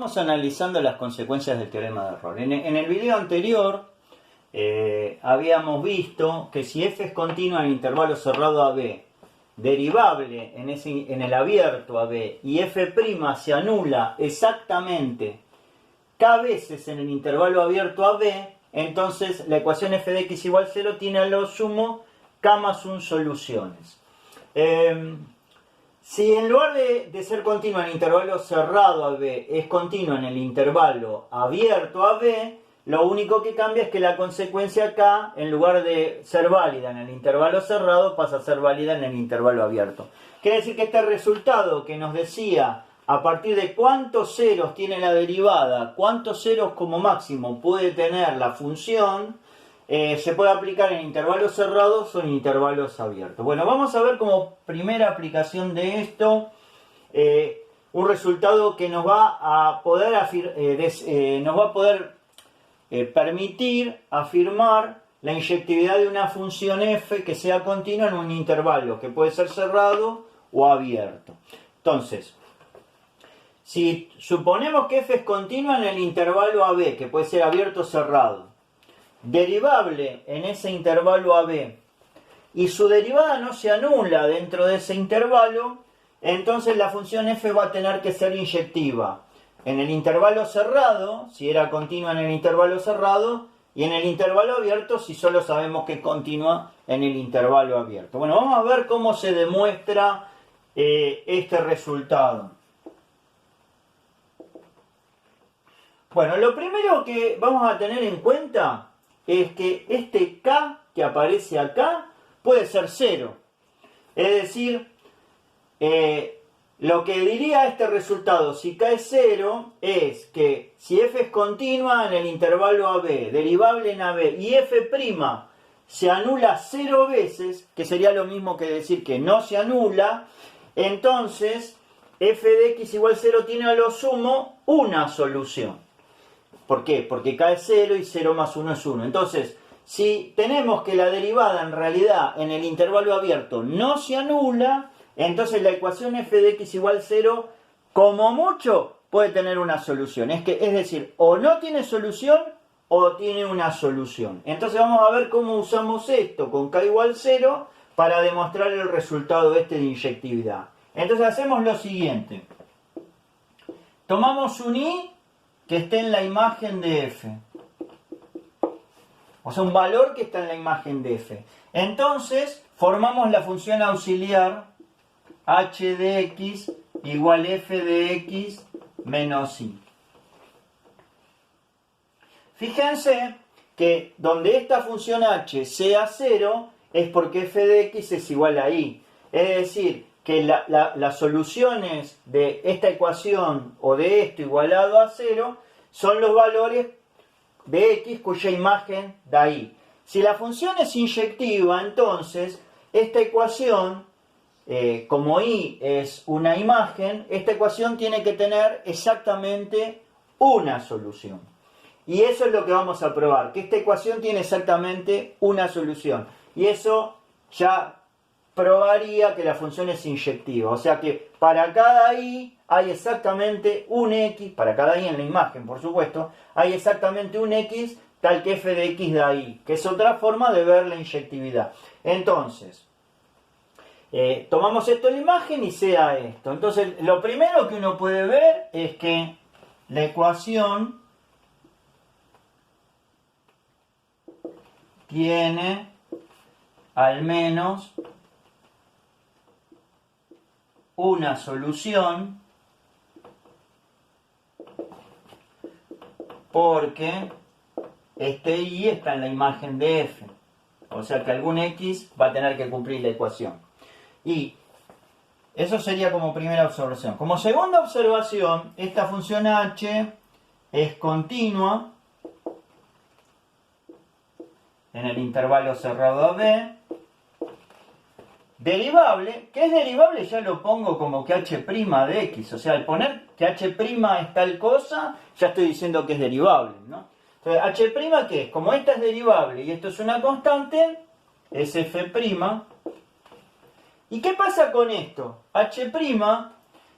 Estamos analizando las consecuencias del teorema de Rolle. En el video anterior habíamos visto que si f es continua en el intervalo cerrado AB, derivable en el abierto AB, y f' se anula exactamente k veces en el intervalo abierto AB, entonces la ecuación f de x igual 0 tiene a lo sumo k más 1 soluciones. Si en lugar de ser continua en el intervalo cerrado AB es continua en el intervalo abierto AB, lo único que cambia es que la consecuencia K, en lugar de ser válida en el intervalo cerrado, pasa a ser válida en el intervalo abierto. Quiere decir que este resultado que nos decía a partir de cuántos ceros tiene la derivada, cuántos ceros como máximo puede tener la función, se puede aplicar en intervalos cerrados o en intervalos abiertos. Bueno, vamos a ver como primera aplicación de esto un resultado que nos va a poder, permitir afirmar la inyectividad de una función f que sea continua en un intervalo, que puede ser cerrado o abierto. Entonces, si suponemos que f es continua en el intervalo AB, que puede ser abierto o cerrado, derivable en ese intervalo AB, y su derivada no se anula dentro de ese intervalo, entonces la función f va a tener que ser inyectiva en el intervalo cerrado, si era continua en el intervalo cerrado, y en el intervalo abierto, si solo sabemos que es continua en el intervalo abierto. Bueno, vamos a ver cómo se demuestra este resultado. Bueno, lo primero que vamos a tener en cuenta es que este k que aparece acá puede ser 0. Es decir, lo que diría este resultado, si k es 0, es que si f es continua en el intervalo AB, derivable en AB, y f' se anula 0 veces, que sería lo mismo que decir que no se anula, entonces f de x igual 0 tiene a lo sumo una solución. ¿Por qué? Porque k es 0 y 0 más 1 es 1. Entonces, si tenemos que la derivada en realidad en el intervalo abierto no se anula, entonces la ecuación f de x igual 0, como mucho, puede tener una solución. Es decir, o no tiene solución o tiene una solución. Entonces vamos a ver cómo usamos esto con k igual 0 para demostrar el resultado de inyectividad. Entonces hacemos lo siguiente. Tomamos un i que esté en la imagen de f. O sea, un valor que está en la imagen de f. Entonces, formamos la función auxiliar h de x igual f de x menos i. Fíjense que donde esta función h sea 0 es porque f de x es igual a i. Es decir, que las soluciones de esta ecuación o de esto igualado a 0 son los valores de x cuya imagen da i. Si la función es inyectiva, entonces esta ecuación, como i es una imagen, esta ecuación tiene que tener exactamente una solución. Y eso es lo que vamos a probar, que esta ecuación tiene exactamente una solución. Y eso ya probaría que la función es inyectiva. O sea que para cada i hay exactamente un x, para cada i en la imagen, por supuesto, hay exactamente un x tal que f de x da i, que es otra forma de ver la inyectividad. Entonces, tomamos esto en la imagen y sea esto. Entonces, lo primero que uno puede ver es que la ecuación tiene al menos una solución, porque este i está en la imagen de f. O sea que algún x va a tener que cumplir la ecuación. Y eso sería como primera observación. Como segunda observación, esta función h es continua en el intervalo cerrado AB. Derivable, ¿qué es derivable? Ya lo pongo como que h' de x. O sea, al poner que h' es tal cosa, ya estoy diciendo que es derivable, ¿no? Entonces, h' ¿qué es? Como esta es derivable y esto es una constante, es f'. ¿Y qué pasa con esto? H'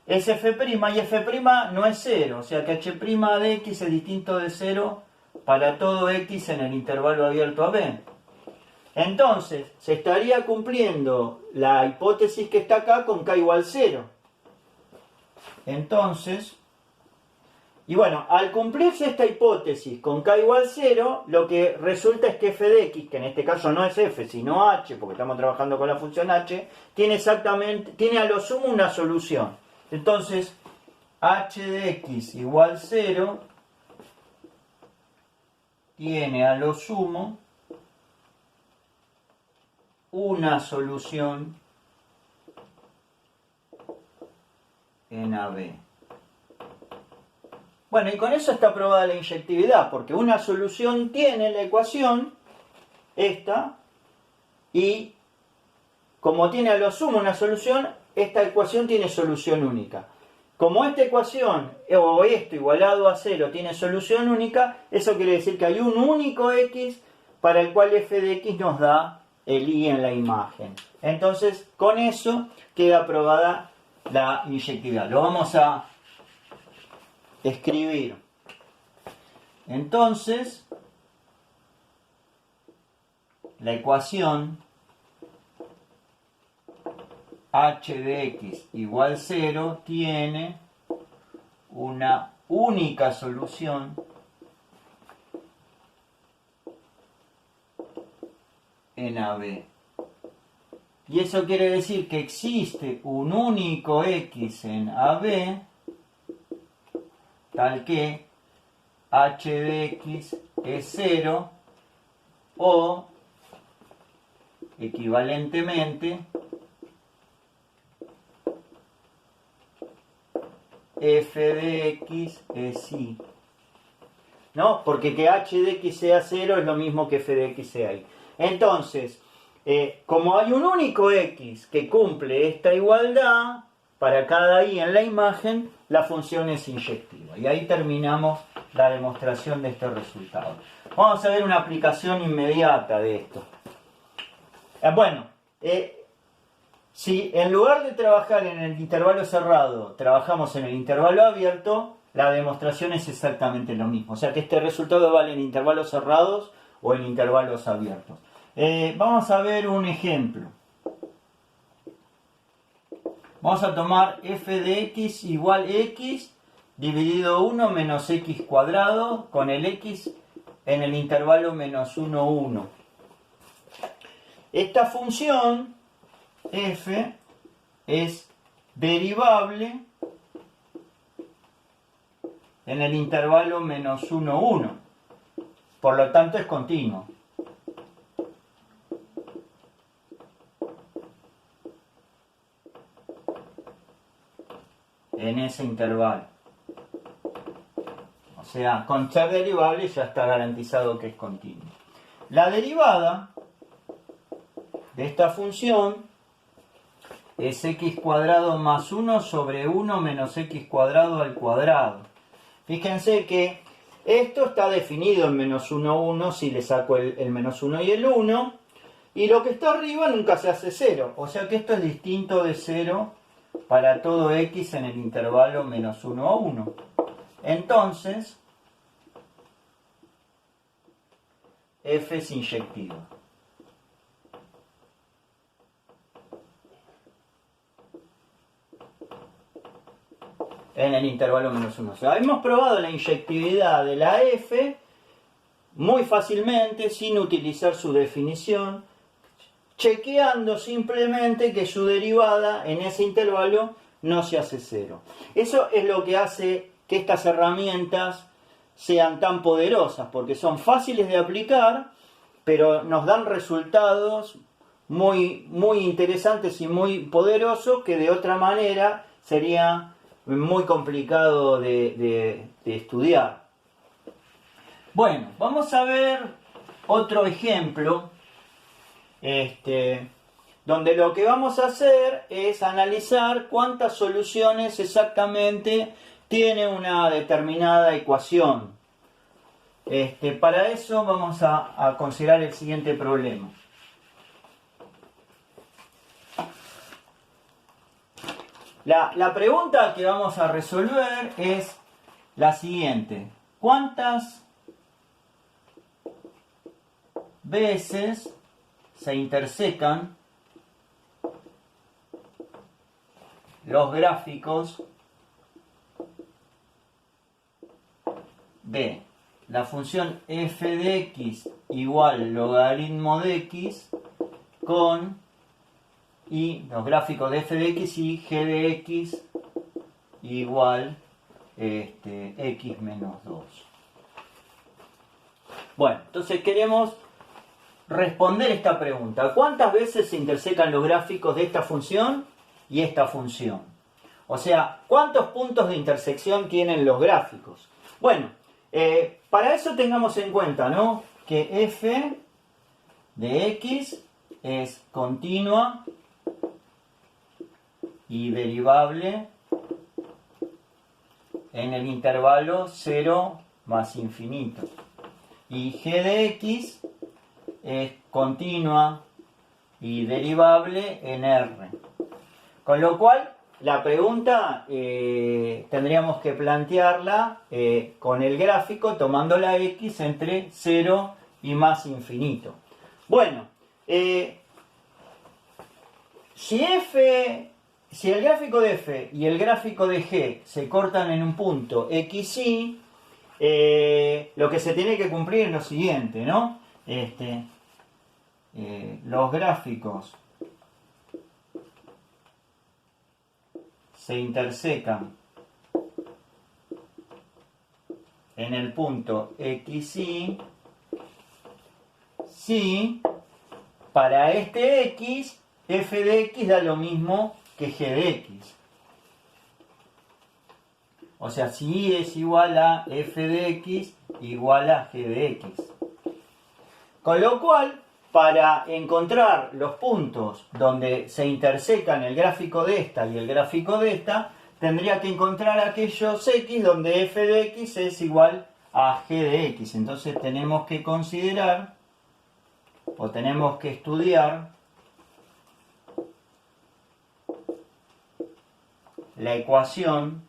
es f' y f' no es 0, o sea que h' de x es distinto de 0 para todo x en el intervalo abierto a b. Entonces, se estaría cumpliendo la hipótesis que está acá con k igual 0. Entonces, y bueno, al cumplirse esta hipótesis con k igual 0, lo que resulta es que f de x, que en este caso no es f, sino h, porque estamos trabajando con la función h, tiene a lo sumo una solución. Entonces, h de x igual 0 tiene a lo sumo una solución en AB. Bueno, y con eso está probada la inyectividad, porque una solución tiene la ecuación, esta, y como tiene a lo sumo una solución, esta ecuación tiene solución única. Como esta ecuación, o esto igualado a 0, tiene solución única, eso quiere decir que hay un único x para el cual f de x nos da el i en la imagen. Entonces, con eso queda probada la inyectividad. Lo vamos a escribir. Entonces, la ecuación h de x igual 0 tiene una única solución en AB. Y eso quiere decir que existe un único x en AB, tal que h de x es 0, o equivalentemente f de x es i. ¿No? Porque que h de x sea 0 es lo mismo que f de x sea i. Entonces, como hay un único x que cumple esta igualdad, para cada i en la imagen, la función es inyectiva. Y ahí terminamos la demostración de este resultado. Vamos a ver una aplicación inmediata de esto. Si en lugar de trabajar en el intervalo cerrado, trabajamos en el intervalo abierto, la demostración es exactamente lo mismo. O sea que este resultado vale en intervalos cerrados o en intervalos abiertos. Vamos a ver un ejemplo. Vamos a tomar f de x igual x dividido 1 menos x cuadrado con el x en el intervalo menos 1, 1. Esta función f es derivable en el intervalo menos 1, 1. Por lo tanto es continuo. En ese intervalo. O sea, con ser derivable ya está garantizado que es continuo. La derivada de esta función es x cuadrado más 1 sobre 1 menos x cuadrado al cuadrado. Fíjense que esto está definido en menos 1, 1 si le saco el menos 1 y el 1. Y lo que está arriba nunca se hace 0. O sea que esto es distinto de 0 para todo x en el intervalo menos 1 a 1. Entonces, f es inyectiva. En el intervalo menos 1. O sea, hemos probado la inyectividad de la f muy fácilmente, sin utilizar su definición, chequeando simplemente que su derivada en ese intervalo no se hace 0. Eso es lo que hace que estas herramientas sean tan poderosas, porque son fáciles de aplicar, pero nos dan resultados muy, muy interesantes y muy poderosos que de otra manera sería muy complicado de estudiar. Bueno, vamos a ver otro ejemplo, donde lo que vamos a hacer es analizar cuántas soluciones exactamente tiene una determinada ecuación. Para eso vamos a considerar el siguiente problema. La pregunta que vamos a resolver es la siguiente. ¿Cuántas veces se intersecan los gráficos de la función f de x igual logaritmo de x con los gráficos de f de x y g de x igual x menos 2? Bueno, entonces queremos responder esta pregunta. ¿Cuántas veces se intersecan los gráficos de esta función y esta función? O sea, ¿cuántos puntos de intersección tienen los gráficos? Bueno, para eso tengamos en cuenta, ¿no?, que f de x es continua y derivable en el intervalo 0 más infinito. Y g de x es continua y derivable en R. Con lo cual, la pregunta tendríamos que plantearla con el gráfico tomando la x entre 0 y más infinito. Bueno, si el gráfico de f y el gráfico de g se cortan en un punto x, y, lo que se tiene que cumplir es lo siguiente, ¿no? Los gráficos se intersecan en el punto x, y si para este x f de x da lo mismo que g de x. O sea, si y es igual a f de x igual a g de x. Con lo cual, para encontrar los puntos donde se intersecan el gráfico de esta y el gráfico de esta, tendría que encontrar aquellos x donde f de x es igual a g de x. Entonces tenemos que considerar o tenemos que estudiar la ecuación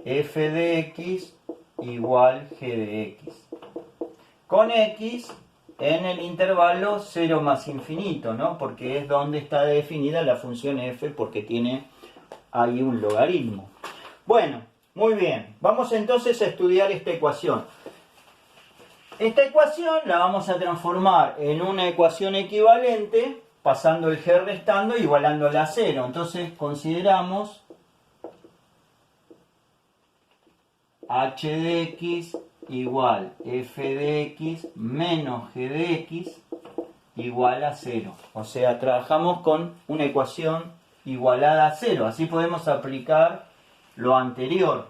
f de x igual g de x, con x en el intervalo 0 más infinito, ¿no? Porque es donde está definida la función f, porque tiene ahí un logaritmo. Bueno, muy bien. Vamos entonces a estudiar esta ecuación. Esta ecuación la vamos a transformar en una ecuación equivalente, pasando el g restando y igualándola a 0. Entonces consideramos h de x igual f de x menos g de x igual a 0. O sea, trabajamos con una ecuación igualada a 0. Así podemos aplicar lo anterior.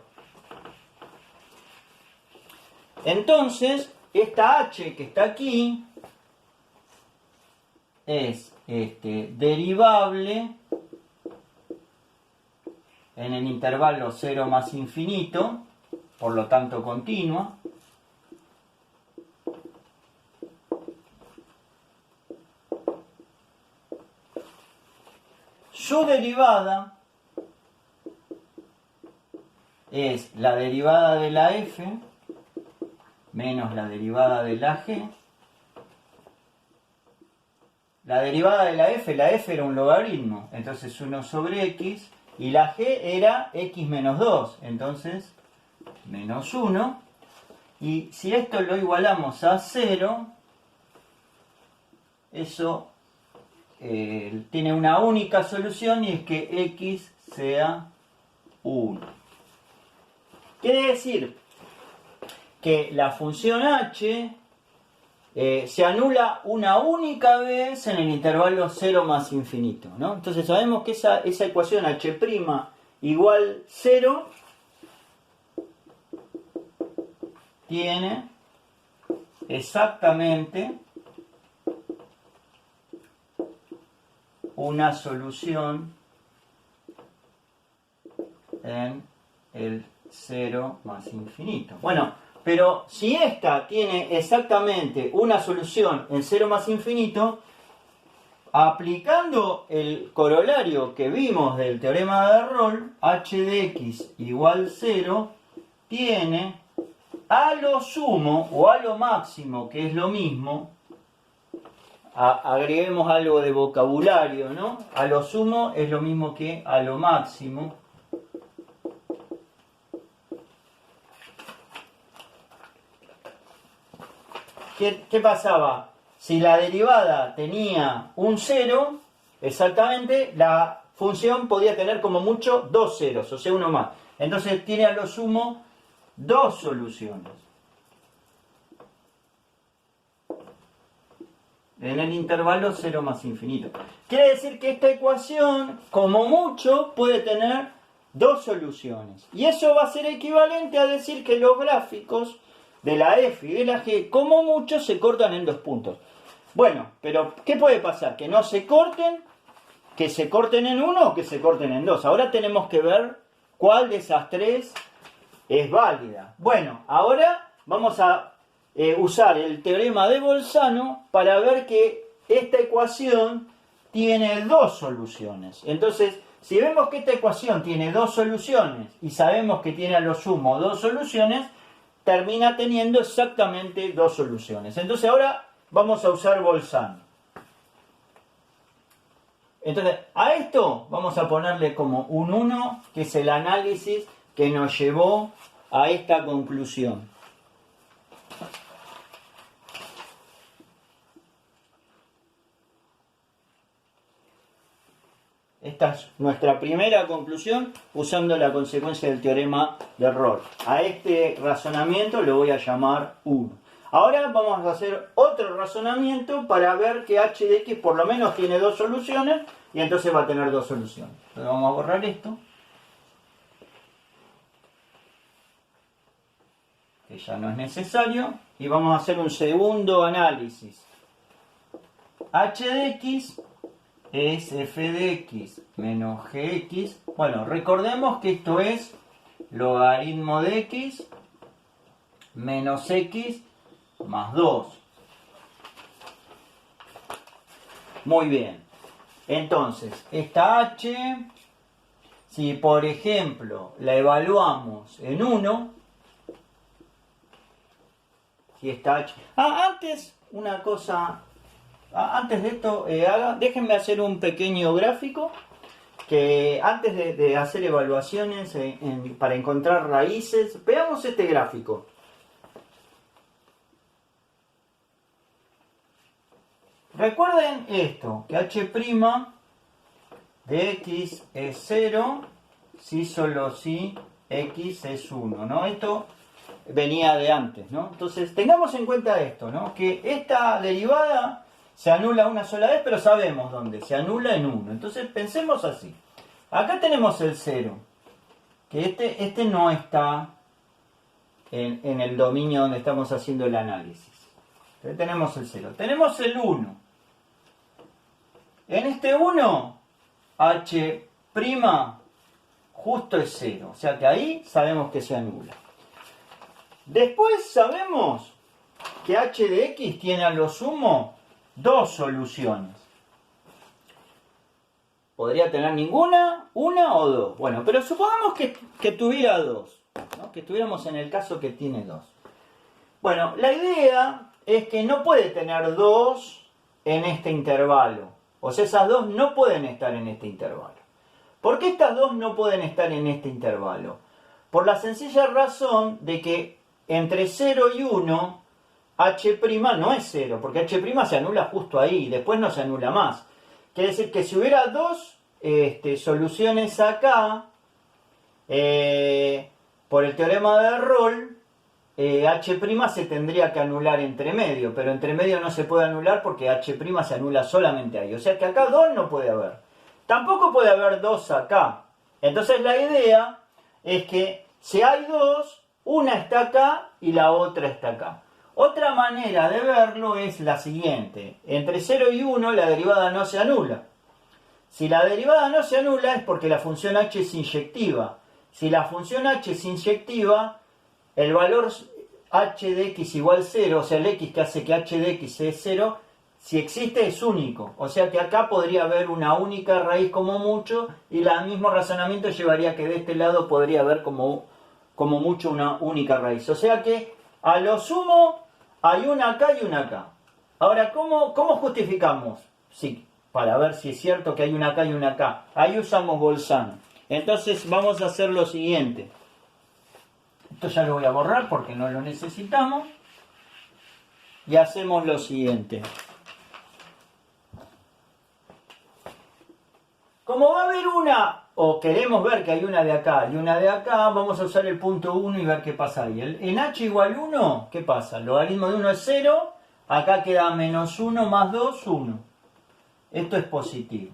Entonces, esta h que está aquí es derivable en el intervalo 0 más infinito, por lo tanto continua. Su derivada es la derivada de la f menos la derivada de la g. La derivada de la f era un logaritmo, entonces 1 sobre x, y la g era x menos 2, entonces menos 1. Y si esto lo igualamos a 0, eso tiene una única solución, y es que x sea 1. Quiere decir que la función h se anula una única vez en el intervalo 0 más infinito, ¿no? Entonces sabemos que esa ecuación h' igual 0 tiene exactamente una solución en el 0 más infinito. Bueno, pero si esta tiene exactamente una solución en 0 más infinito, aplicando el corolario que vimos del teorema de Rolle, h de x igual 0 tiene a lo sumo o a lo máximo, que es lo mismo, agreguemos algo de vocabulario, ¿no? A lo sumo es lo mismo que a lo máximo. ¿Qué pasaba? Si la derivada tenía un 0, exactamente, la función podía tener como mucho dos ceros, o sea, uno más. Entonces tiene a lo sumo dos soluciones. En el intervalo 0 más infinito. Quiere decir que esta ecuación, como mucho, puede tener dos soluciones. Y eso va a ser equivalente a decir que los gráficos de la f y de la g, como mucho, se cortan en dos puntos. Bueno, pero ¿qué puede pasar? Que no se corten, que se corten en uno o que se corten en dos. Ahora tenemos que ver cuál de esas tres es válida. Bueno, ahora vamos a usar el teorema de Bolzano para ver que esta ecuación tiene dos soluciones. Entonces, si vemos que esta ecuación tiene dos soluciones y sabemos que tiene a lo sumo dos soluciones, termina teniendo exactamente dos soluciones. Entonces ahora vamos a usar Bolzano. Entonces, a esto vamos a ponerle como un 1, que es el análisis que nos llevó a esta conclusión. Esta es nuestra primera conclusión usando la consecuencia del teorema de Rolle. A este razonamiento lo voy a llamar 1. Ahora vamos a hacer otro razonamiento para ver que h de x por lo menos tiene dos soluciones y entonces va a tener dos soluciones. Entonces vamos a borrar esto, que ya no es necesario, y vamos a hacer un segundo análisis. H de x es f de x menos gx. Bueno, recordemos que esto es logaritmo de x menos x más 2. Muy bien. Entonces, esta h, si por ejemplo la evaluamos en 1, si esta h... antes, una cosa... Antes de esto, déjenme hacer un pequeño gráfico que antes de hacer evaluaciones para encontrar raíces, veamos este gráfico. Recuerden esto, que h' de x es 0 si solo si x es 1, ¿no? Esto venía de antes, ¿no? Entonces, tengamos en cuenta esto, ¿no? Que esta derivada se anula una sola vez, pero sabemos dónde. Se anula en 1. Entonces pensemos así. Acá tenemos el 0. Que este no está en el dominio donde estamos haciendo el análisis. Entonces tenemos el 0. Tenemos el 1. En este 1, h' justo es 0. O sea que ahí sabemos que se anula. Después sabemos que h de x tiene a lo sumo dos soluciones. Podría tener ninguna, una o dos. Bueno, pero supongamos que tuviera dos, ¿no? Que estuviéramos en el caso que tiene dos. Bueno, la idea es que no puede tener dos en este intervalo. O sea, esas dos no pueden estar en este intervalo. ¿Por qué estas dos no pueden estar en este intervalo? Por la sencilla razón de que entre 0 y 1... h' no es 0, porque h' se anula justo ahí, después no se anula más. Quiere decir que si hubiera dos soluciones acá, por el teorema de Rolle, h' se tendría que anular entre medio, pero entre medio no se puede anular porque h' se anula solamente ahí. O sea que acá 2 no puede haber. Tampoco puede haber 2 acá. Entonces la idea es que si hay 2, una está acá y la otra está acá. Otra manera de verlo es la siguiente. Entre 0 y 1 la derivada no se anula. Si la derivada no se anula es porque la función h es inyectiva. Si la función h es inyectiva, el valor h de x igual 0, o sea el x que hace que h de x es 0, si existe es único. O sea que acá podría haber una única raíz como mucho, y el mismo razonamiento llevaría que de este lado podría haber como mucho una única raíz. O sea que a lo sumo hay una acá y una acá. Ahora, ¿cómo justificamos? Sí, para ver si es cierto que hay una acá y una acá. Ahí usamos Bolzano. Entonces vamos a hacer lo siguiente. Esto ya lo voy a borrar porque no lo necesitamos. Y hacemos lo siguiente. Como va a haber una, o queremos ver que hay una de acá y una de acá, vamos a usar el punto 1 y ver qué pasa ahí. En h igual 1, ¿qué pasa? El logaritmo de 1 es 0, acá queda menos 1 más 2, 1. Esto es positivo.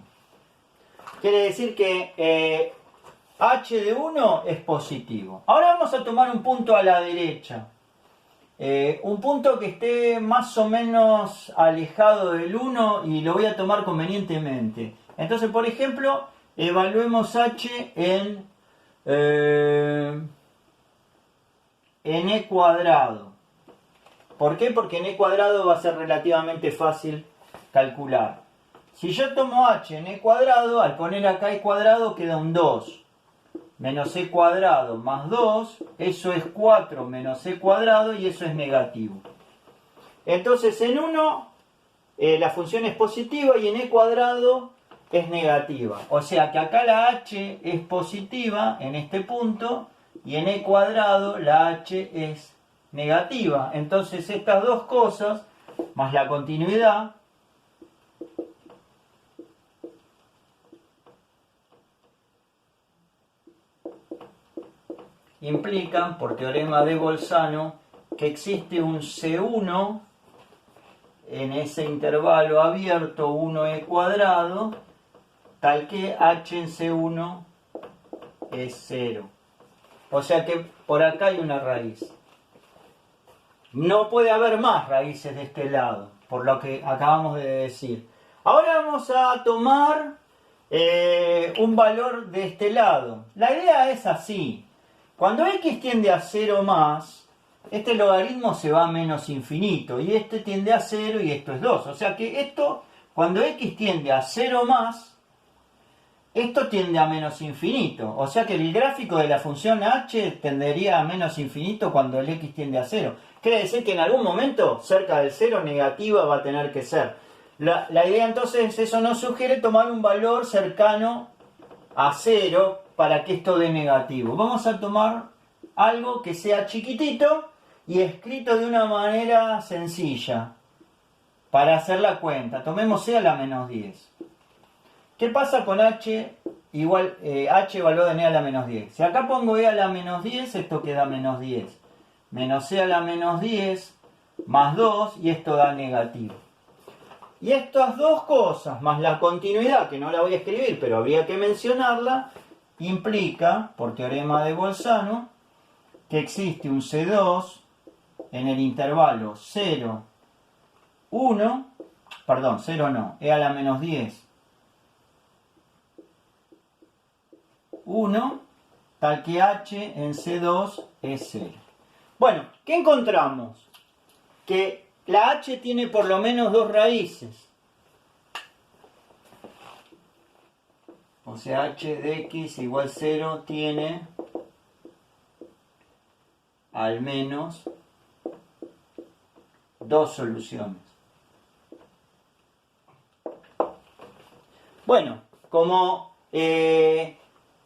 Quiere decir que h de 1 es positivo. Ahora vamos a tomar un punto a la derecha. Un punto que esté más o menos alejado del 1 y lo voy a tomar convenientemente. Entonces, por ejemplo, evaluemos h en e cuadrado. ¿Por qué? Porque en e cuadrado va a ser relativamente fácil calcular. Si yo tomo h en e cuadrado, al poner acá e cuadrado queda un 2. Menos e cuadrado más 2, eso es 4 menos e cuadrado y eso es negativo. Entonces en 1 la función es positiva y en e cuadrado es negativa. O sea que acá la h es positiva en este punto y en e cuadrado la h es negativa. Entonces estas dos cosas, más la continuidad, implican, por teorema de Bolzano, que existe un C1 en ese intervalo abierto 1e cuadrado, tal que h en C1 es 0. O sea que por acá hay una raíz. No puede haber más raíces de este lado, por lo que acabamos de decir. Ahora vamos a tomar un valor de este lado. La idea es así. Cuando x tiende a 0 más, este logaritmo se va a menos infinito, y este tiende a 0 y esto es 2. O sea que esto, cuando x tiende a 0 más, esto tiende a menos infinito. O sea que el gráfico de la función h tendería a menos infinito cuando el x tiende a 0. Quiere decir que en algún momento, cerca del 0, negativa va a tener que ser. La idea entonces, eso nos sugiere tomar un valor cercano a 0 para que esto dé negativo. Vamos a tomar algo que sea chiquitito y escrito de una manera sencilla para hacer la cuenta. Tomemos c a la menos 10. ¿Qué pasa con h igual h evaluado en e a la menos 10? Si acá pongo e a la menos 10, esto queda menos 10. Menos e a la menos 10 más 2 y esto da negativo. Y estas dos cosas, más la continuidad, que no la voy a escribir, pero habría que mencionarla, implica, por teorema de Bolzano, que existe un C2 en el intervalo 0, 1, perdón, 0 no, e a la menos 10, 1, tal que h en C2 es 0. Bueno, ¿qué encontramos? Que la h tiene por lo menos dos raíces. O sea, h de x igual 0 tiene al menos dos soluciones. Bueno, como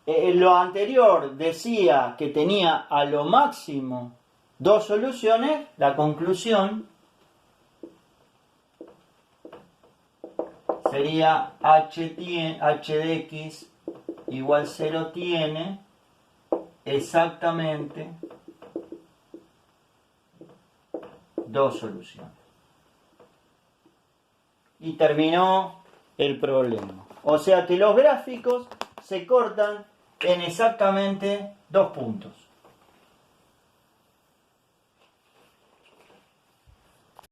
lo anterior decía que tenía a lo máximo dos soluciones, la conclusión sería h de x igual 0 tiene exactamente dos soluciones. Y terminó el problema. O sea que los gráficos se cortan en exactamente dos puntos.